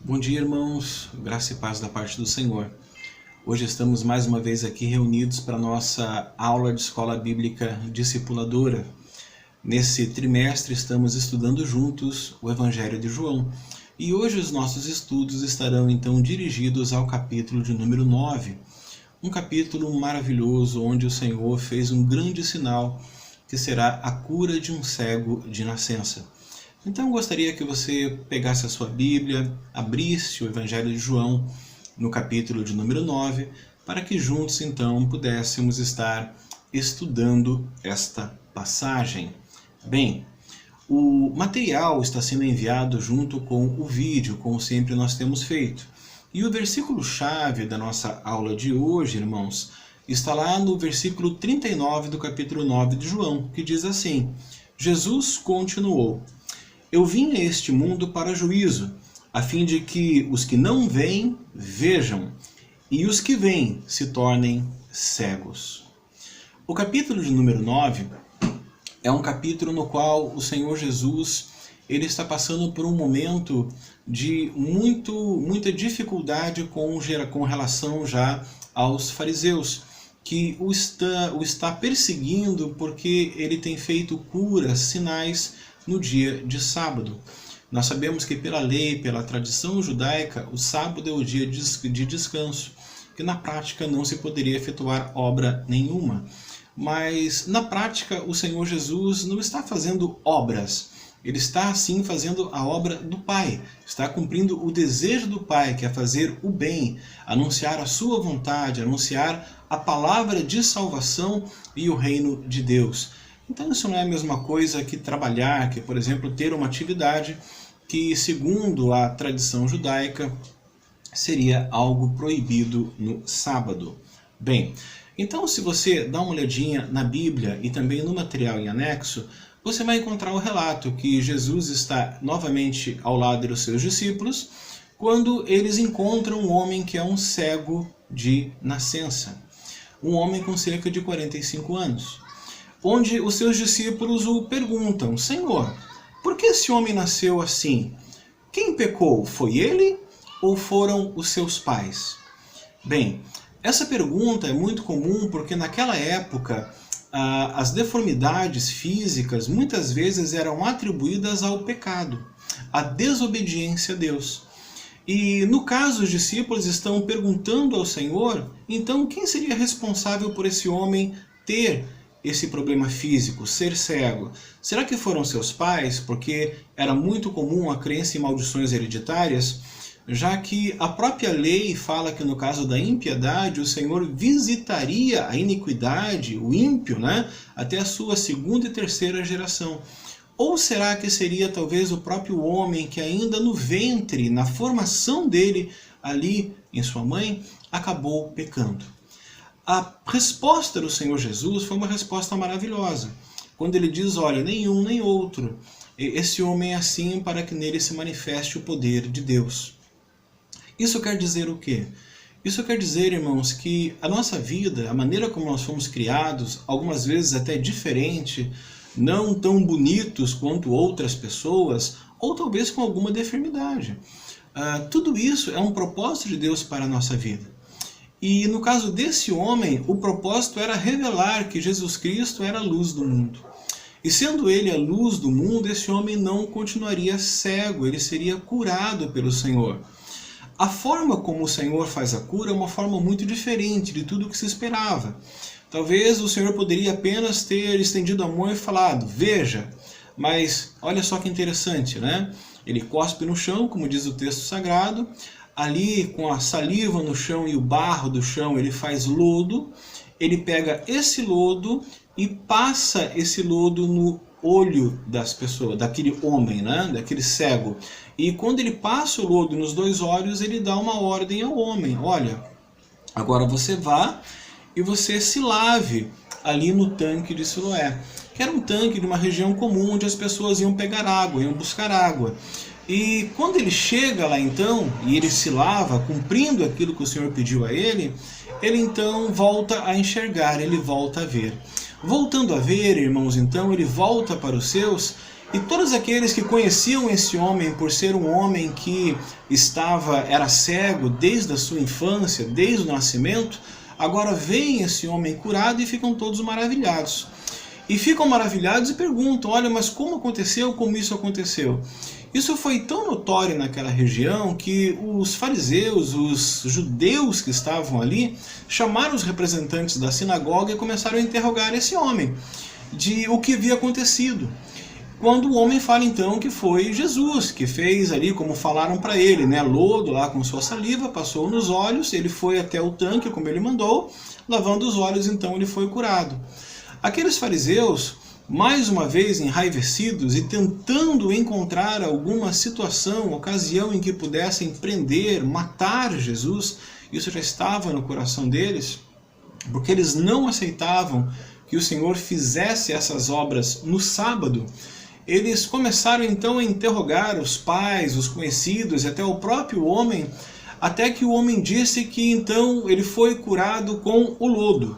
Bom dia, irmãos, graça e paz da parte do Senhor. Hoje estamos mais uma vez aqui reunidos para a nossa aula de escola bíblica discipuladora. Nesse trimestre estamos estudando juntos o Evangelho de João. E hoje os nossos estudos estarão então dirigidos ao capítulo de número 9. Um capítulo maravilhoso onde o Senhor fez um grande sinal que será a cura de um cego de nascença. Então eu gostaria que você pegasse a sua Bíblia, abrisse o Evangelho de João no capítulo de número 9, para que juntos então pudéssemos estar estudando esta passagem. Bem, o material está sendo enviado junto com o vídeo, como sempre nós temos feito. E o versículo-chave da nossa aula de hoje, irmãos, está lá no versículo 39 do capítulo 9 de João, que diz assim: Jesus continuou: Eu vim a este mundo para juízo, a fim de que os que não veem, vejam, e os que veem se tornem cegos. O capítulo de número 9 é um capítulo no qual o Senhor Jesus ele está passando por um momento de muita dificuldade com relação já aos fariseus, que o está perseguindo porque ele tem feito curas, sinais no dia de sábado. Nós sabemos que pela lei, pela tradição judaica, o sábado é o dia de descanso, que na prática não se poderia efetuar obra nenhuma. Mas na prática o Senhor Jesus não está fazendo obras, ele está sim fazendo a obra do Pai, está cumprindo o desejo do Pai, que é fazer o bem, anunciar a sua vontade, anunciar a palavra de salvação e o reino de Deus. Então isso não é a mesma coisa que trabalhar, que por exemplo ter uma atividade que segundo a tradição judaica seria algo proibido no sábado. Bem, então se você dá uma olhadinha na Bíblia e também no material em anexo, você vai encontrar o relato que Jesus está novamente ao lado dos seus discípulos quando eles encontram um homem que é um cego de nascença. Um homem com cerca de 45 anos. Onde os seus discípulos o perguntam: Senhor, por que esse homem nasceu assim? Quem pecou? Foi ele ou foram os seus pais? Bem, essa pergunta é muito comum porque naquela época as deformidades físicas muitas vezes eram atribuídas ao pecado, à desobediência a Deus. E no caso os discípulos estão perguntando ao Senhor, então quem seria responsável por esse homem ter esse problema físico, ser cego? Será que foram seus pais? Porque era muito comum a crença em maldições hereditárias, já que a própria lei fala que no caso da impiedade, o Senhor visitaria a iniquidade, o ímpio, até a sua segunda e terceira geração. Ou será que seria talvez o próprio homem que ainda no ventre, na formação dele, ali em sua mãe, acabou pecando? A resposta do Senhor Jesus foi uma resposta maravilhosa. Quando ele diz, olha, nenhum nem outro. Esse homem é assim para que nele se manifeste o poder de Deus. Isso quer dizer o quê? Isso quer dizer, irmãos, que a nossa vida, a maneira como nós fomos criados, algumas vezes até diferente, não tão bonitos quanto outras pessoas, ou talvez com alguma deformidade. Tudo isso é um propósito de Deus para a nossa vida. E no caso desse homem, o propósito era revelar que Jesus Cristo era a luz do mundo. E sendo ele a luz do mundo, esse homem não continuaria cego, ele seria curado pelo Senhor. A forma como o Senhor faz a cura é uma forma muito diferente de tudo o que se esperava. Talvez o Senhor poderia apenas ter estendido a mão e falado, veja, mas olha só que interessante, Ele cospe no chão, como diz o texto sagrado, ali com a saliva no chão e o barro do chão ele faz lodo, ele pega esse lodo e passa esse lodo no olho das pessoas, daquele homem, daquele cego. E quando ele passa o lodo nos dois olhos, ele dá uma ordem ao homem, olha, agora você vá e você se lave ali no tanque de Siloé, que era um tanque de uma região comum onde as pessoas iam pegar água, iam buscar água. E quando ele chega lá então, e ele se lava, cumprindo aquilo que o Senhor pediu a ele então volta a enxergar, ele volta a ver. Voltando a ver, irmãos, então ele volta para os seus E todos aqueles que conheciam esse homem por ser um homem que era cego desde a sua infância, desde o nascimento, agora veem esse homem curado e ficam todos maravilhados. E ficam maravilhados e perguntam, olha, mas como aconteceu, como isso aconteceu? Isso foi tão notório naquela região que os fariseus, os judeus que estavam ali, chamaram os representantes da sinagoga e começaram a interrogar esse homem de o que havia acontecido. Quando o homem fala então que foi Jesus, que fez ali como falaram para ele, né, lodo lá com sua saliva, passou nos olhos, ele foi até o tanque como ele mandou, lavando os olhos, então ele foi curado. Aqueles fariseus, mais uma vez enraivecidos e tentando encontrar alguma situação, ocasião em que pudessem prender, matar Jesus, isso já estava no coração deles, porque eles não aceitavam que o Senhor fizesse essas obras no sábado. Eles começaram então a interrogar os pais, os conhecidos e até o próprio homem, até que o homem disse que então ele foi curado com o lodo.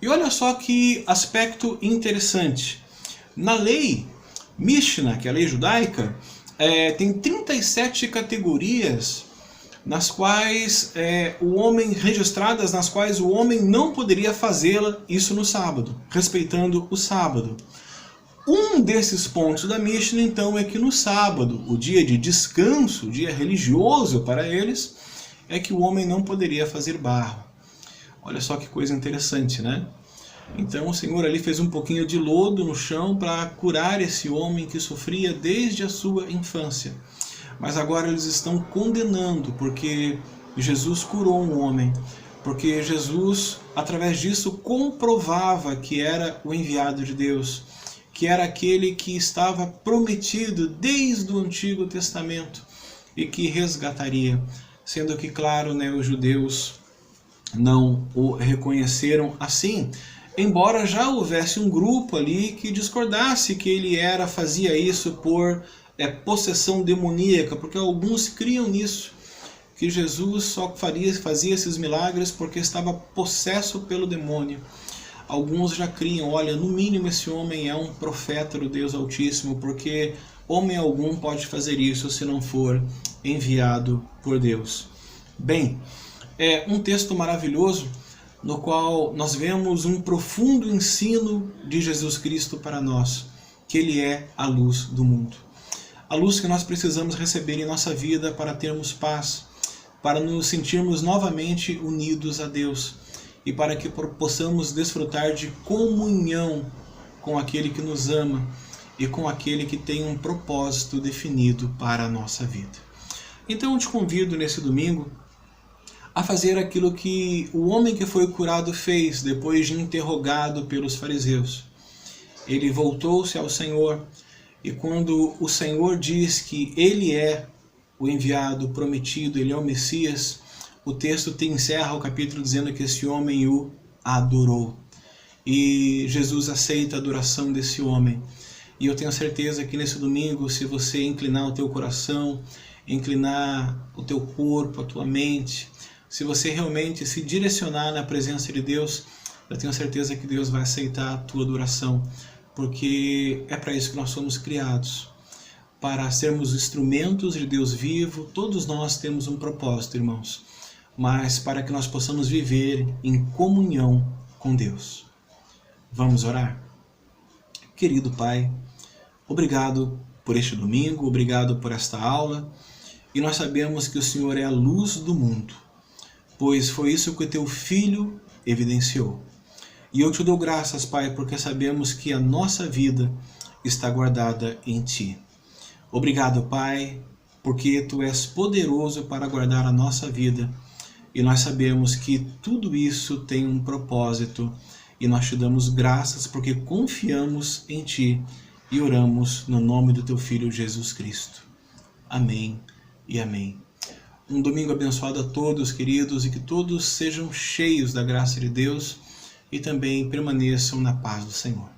E olha só que aspecto interessante. Na lei Mishnah, que é a lei judaica, tem 37 categorias nas quais registradas nas quais o homem não poderia fazê-la isso no sábado, respeitando o sábado. Um desses pontos da Mishnah, então, é que no sábado, o dia de descanso, o dia religioso para eles, é que o homem não poderia fazer barro. Olha só que coisa interessante, né? Então o Senhor ali fez um pouquinho de lodo no chão para curar esse homem que sofria desde a sua infância. Mas agora eles estão condenando, porque Jesus curou um homem, porque Jesus, através disso, comprovava que era o enviado de Deus, que era aquele que estava prometido desde o Antigo Testamento e que resgataria. Sendo que, claro, né, os judeus não o reconheceram assim, embora já houvesse um grupo ali que discordasse que ele fazia isso por possessão demoníaca, porque alguns criam nisso, que Jesus só fazia esses milagres porque estava possesso pelo demônio. Alguns já criam, olha, no mínimo esse homem é um profeta do Deus Altíssimo, porque homem algum pode fazer isso se não for enviado por Deus. Bem, é um texto maravilhoso no qual nós vemos um profundo ensino de Jesus Cristo para nós, que Ele é a luz do mundo. A luz que nós precisamos receber em nossa vida para termos paz, para nos sentirmos novamente unidos a Deus e para que possamos desfrutar de comunhão com aquele que nos ama e com aquele que tem um propósito definido para a nossa vida. Então eu te convido nesse domingo a fazer aquilo que o homem que foi curado fez depois de interrogado pelos fariseus. Ele voltou-se ao Senhor e quando o Senhor diz que Ele é o enviado prometido, Ele é o Messias, o texto encerra o capítulo dizendo que esse homem o adorou. E Jesus aceita a adoração desse homem. E eu tenho certeza que nesse domingo, se você inclinar o teu coração, inclinar o teu corpo, a tua mente, se você realmente se direcionar na presença de Deus, eu tenho certeza que Deus vai aceitar a tua adoração, porque é para isso que nós somos criados, para sermos instrumentos de Deus vivo. Todos nós temos um propósito, irmãos, mas para que nós possamos viver em comunhão com Deus. Vamos orar? Querido Pai, obrigado por este domingo, obrigado por esta aula, e nós sabemos que o Senhor é a luz do mundo, pois foi isso que o teu Filho evidenciou. E eu te dou graças, Pai, porque sabemos que a nossa vida está guardada em Ti. Obrigado, Pai, porque Tu és poderoso para guardar a nossa vida, e nós sabemos que tudo isso tem um propósito, e nós te damos graças porque confiamos em Ti e oramos no nome do Teu Filho Jesus Cristo. Amém e amém. Um domingo abençoado a todos, queridos, e que todos sejam cheios da graça de Deus e também permaneçam na paz do Senhor.